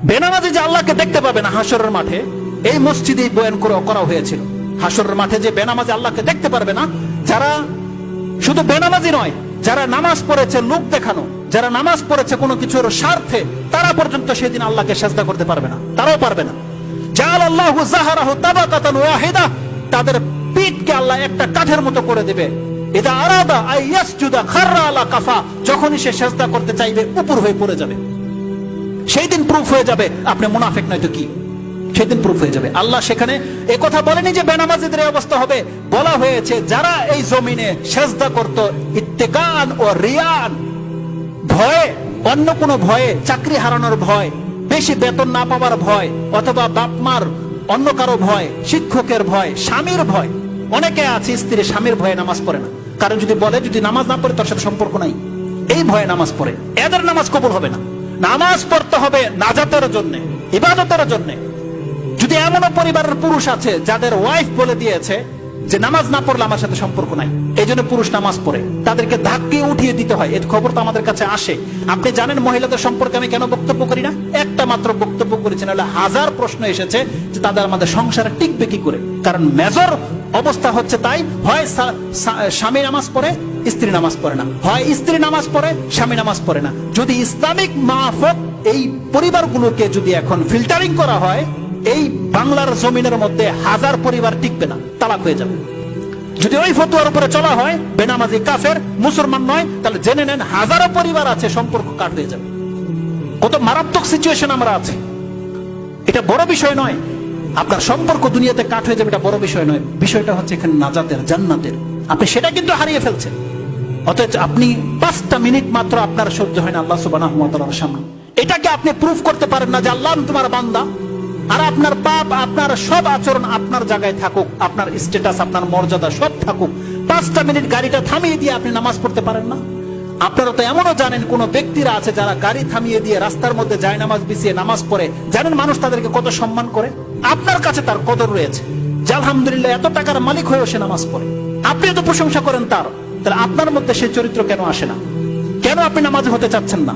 বেনামাজি যে আল্লাহকে দেখতে পাবে না হাসরের মাঠে, এই মসজিদেই বয়ান করা হয়েছিল। হাসরের মাঠে যে বেনামাজি আল্লাহকে দেখতে পারবে না, যারা শুধু বেনামাজি নয়, যারা নামাজ পড়েছে লোক দেখানো, যারা নামাজ পড়েছে কোনো কিছুর স্বার্থে, তারা পর্যন্ত সেদিন আল্লাহকে সেজদা করতে পারবে না, তারাও পারবে না। জাআলাল্লাহু যাহরাহু তাবাকাতান ওয়াহিদা, তাদের পিঠকে আল্লাহ একটা কাঠের মতো করে দেবে। ইদা আরাদা আইয়াসজুদা খাররা আলা কাফা, যখনই সে সেজদা করতে চাইবে উপর হয়ে পড়ে যাবে। সেই দিন প্রুফ হয়ে যাবে আপনি মুনাফিক নয় তো কি, সেদিন প্রুফ হয়ে যাবে। আল্লাহ সেখানে এ কথা বলেনি যে বেনামাজিদের অবস্থা হবে, বলা হয়েছে যারা এই জমিনে সেজদা করত ইত্তেকান ও রিয়ান, ভয়ে, অন্য কোনো ভয়ে, চাকরি হারানোর ভয়, বেশি বেতন না পাওয়ার ভয়, অথবা বাপমার অন্য কারো ভয়, শিক্ষকের ভয়, স্বামীর ভয়। অনেকে আছে স্ত্রী স্বামীর ভয়ে নামাজ পড়ে না, কারণ যদি বলে যদি নামাজ না পড়ে তার সাথে সম্পর্ক নাই, এই ভয়ে নামাজ পড়ে। এদের নামাজ কবুল হবে না। নামাজ পড়তে হবে নাজাতের জন্য, ইবাদতের জন্য। যদি এমনও পরিবারের পুরুষ আছে যাদের ওয়াইফ বলে দিয়েছে যে নামাজ না পড়লে আমার সাথে সম্পর্ক নাই, এই জন্য পুরুষ নামাজ পড়ে, তাদেরকে ধাক্কে উঠিয়ে দিতে হয়। এর খবর তো আমাদের কাছে আসে। আপনি জানেন মহিলাদের সম্পর্কে আমি কেন বক্তব্য করি না? একটা মাত্র বক্তব্য করেছি, নাহলে হাজার প্রশ্ন এসেছে যে তাদের আমাদের সংসারে টিকবে কি করে। কারণ মেজর অবস্থা হচ্ছে তাই, হয় স্বামী নামাজ পড়ে, স্ত্রী নামাজ পড়ে না, হয় স্ত্রী নামাজ পড়ে, স্বামী নামাজ পড়ে না। যদি ইসলামিক মাহফত এই পরিবারগুলোকে যদি এখন ফিল্টারিং করা হয়, এই বাংলার জমিনের মধ্যে হাজার পরিবার টিকবে না, তালাক হয়ে যাবে। যদি ওই ফতোয়ার উপরে চলা হয় বেনামাজি কাফের, মুসলমান নয়, তাহলে জেনে নেন হাজারো পরিবার আছে সম্পর্ক কাট হয়ে যাবে। কত মারাত্মক সিচুয়েশন আমরা আছি। এটা বড় বিষয় নয়, আপনার সম্পর্ক দুনিয়াতে কাট হয়ে যাবে, এটা বড় বিষয় নয়। বিষয়টা হচ্ছে এখানে নাজাতের, জান্নাতের। আপনি সেটা কিন্তু হারিয়ে ফেলছেন। অথচ আপনি 5টা মিনিট মাত্র আপনার সহ্য হয় না আল্লাহ সুবহানাহু ওয়া তাআলার সামনে। এটাকে আপনি প্রুফ করতে পারেন না যে আল্লাহ তোমার বান্দা, আর আপনার পাপ, আপনার সব আচরণ আপনার জায়গায় থাকুক, আপনার স্ট্যাটাস, আপনার মর্যাদা সব থাকুক, 5টা মিনিট গাড়িটা থামিয়ে দিয়ে আপনি নামাজ পড়তে পারেন না। আপনারা তো এমনও জানেন কোন ব্যক্তিরা আছে যারা গাড়ি থামিয়ে দিয়ে রাস্তার মধ্যে যায় নামাজ বিছিয়ে নামাজ পড়ে, জানেন মানুষ তাদেরকে কত সম্মান করে। আপনার কাছে তার কদর রয়েছে যে আলহামদুলিল্লাহ এত টাকার মালিক হয়েও সে নামাজ পড়ে, আপনি তো প্রশংসা করেন তার, তাহলে আপনার মধ্যে সেই চরিত্র কেন আসে না? কেন আপনি নামাজ হতে চাচ্ছেন না?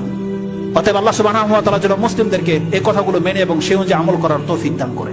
অতএব আল্লাহ সুবহানাহু ওয়া তাআলা যেন মুসলিমদেরকে এই কথাগুলো মেনে এবং সে অনুযায়ী আমল করার তৌফিক দান করে।